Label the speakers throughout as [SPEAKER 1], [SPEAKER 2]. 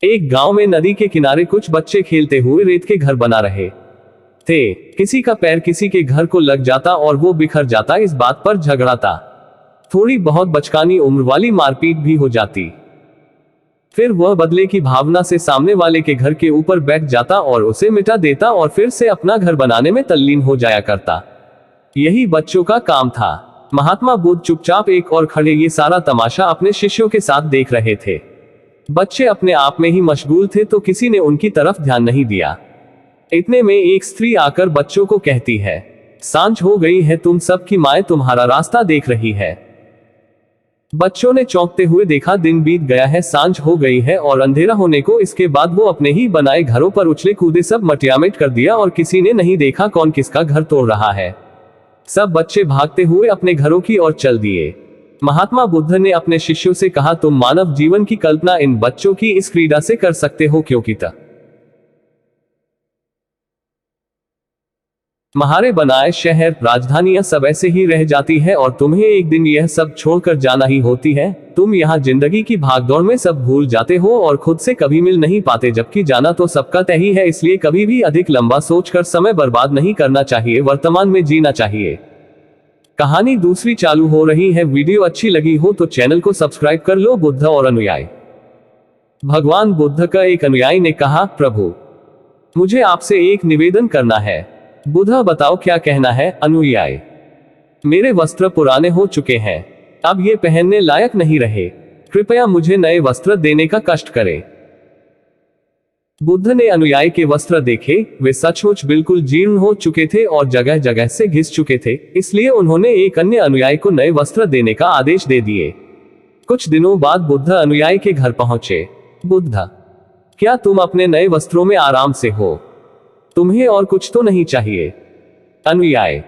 [SPEAKER 1] एक गांव में नदी के किनारे कुछ बच्चे खेलते हुए रेत के घर बना रहे थे। किसी का पैर किसी के घर को लग जाता और वो बिखर जाता, इस बात पर झगड़ाता। थोड़ी बहुत बचकानी उम्र वाली मारपीट भी हो जाती। फिर वह बदले की भावना से सामने वाले के घर के ऊपर बैठ जाता और उसे मिटा देता और फिर से अपना घर बनाने में तल्लीन हो जाया करता। यही बच्चों का काम था। महात्मा बुद्ध चुपचाप एक और खड़े ये सारा तमाशा अपने शिष्यों के साथ देख रहे थे। बच्चे अपने आप में ही मशगूल थे तो किसी ने उनकी तरफ ध्यान नहीं दिया। इतने में एक स्त्री आकर बच्चों को कहती है, सांझ हो गई है, तुम सब की माएं तुम्हारा रास्ता देख रही है। बच्चों ने चौंकते हुए देखा, दिन बीत गया है, सांझ हो गई है और अंधेरा होने को। इसके बाद वो अपने ही बनाए घरों पर उछले कूदे, सब मटियामेट कर दिया और किसी ने नहीं देखा कौन किसका घर तोड़ रहा है। सब बच्चे भागते हुए अपने घरों की ओर चल दिए। महात्मा बुद्ध ने अपने शिष्यों से कहा, तुम मानव जीवन की कल्पना इन बच्चों की इस क्रीड़ा से कर सकते हो, क्योंकि तुम्हारे बनाए शहर, राजधानियां सब ऐसे ही रह जाती है और तुम्हें एक दिन यह सब छोड़कर जाना ही होती है। तुम यहाँ जिंदगी की भागदौड़ में सब भूल जाते हो और खुद से कभी मिल नहीं पाते, जबकि जाना तो सबका तय ही है। इसलिए कभी भी अधिक लंबा सोचकर समय बर्बाद नहीं करना चाहिए, वर्तमान में जीना चाहिए। कहानी दूसरी चालू हो रही है। वीडियो अच्छी लगी हो तो चैनल को सब्सक्राइब कर लो। बुद्ध और अनुयायी। भगवान बुद्ध का एक अनुयायी ने कहा, प्रभु, मुझे आपसे एक निवेदन करना है। बुद्ध, बताओ क्या कहना है। अनुयायी, मेरे वस्त्र पुराने हो चुके हैं, अब ये पहनने लायक नहीं रहे, कृपया मुझे नए वस्त्र देने का कष्ट करें। बुद्ध ने अनुयायी के वस्त्र देखे, वे सचमुच बिल्कुल जीर्ण हो चुके थे और जगह जगह से घिस चुके थे। इसलिए उन्होंने एक अन्य अनुयायी को नए वस्त्र देने का आदेश दे दिए। कुछ दिनों बाद बुद्ध अनुयायी के घर पहुंचे। बुद्ध, क्या तुम अपने नए वस्त्रों में आराम से हो? तुम्हें और कुछ तो नहीं चाहिए? अनुयायी,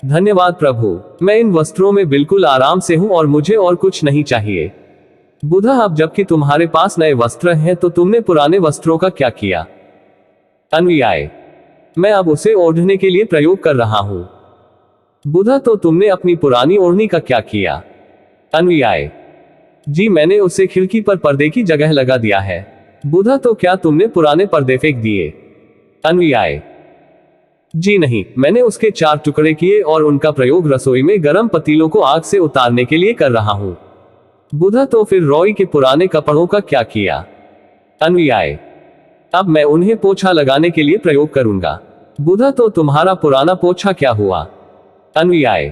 [SPEAKER 1] धन्यवाद प्रभु, मैं इन वस्त्रों में बिल्कुल आराम से हूं और मुझे और कुछ नहीं चाहिए। बुद्ध, अब जबकि तुम्हारे पास नए वस्त्र हैं तो तुमने पुराने वस्त्रों का क्या किया? अनुयायी, मैं अब उसे ओढ़ने के लिए प्रयोग कर रहा हूं। बुद्ध, तो तुमने अपनी पुरानी ओढ़नी का क्या किया? अनुयायी, जी मैंने उसे खिड़की पर पर्दे की जगह लगा दिया है। बुद्ध, तो क्या तुमने पुराने पर्दे फेंक दिए? अनुयायी, जी नहीं, मैंने उसके 4 टुकड़े किए और उनका प्रयोग रसोई में गर्म पतीलों को आग से उतारने के लिए कर रहा हूं। बुद्ध, तो फिर रॉय के पुराने कपड़ों का क्या किया? अनुयायी, अब मैं उन्हें पोछा लगाने के लिए प्रयोग करूंगा। बुद्ध, तो तुम्हारा पुराना पोछा क्या हुआ? अनुयायी,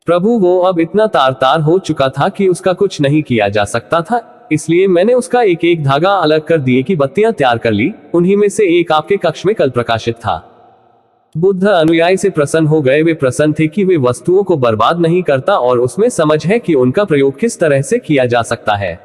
[SPEAKER 1] प्रभु, वो अब इतना तार तार हो चुका था कि उसका कुछ नहीं किया जा सकता था, इसलिए मैंने उसका एक एक धागा अलग कर दिए कि बत्तियां तैयार कर ली। उन्हीं में से एक आपके कक्ष में कल प्रकाशित था। बुद्ध अनुयायी से प्रसन्न हो गए। वे प्रसन्न थे कि वे वस्तुओं को बर्बाद नहीं करता और उसमें समझ है कि उनका प्रयोग किस तरह से किया जा सकता है।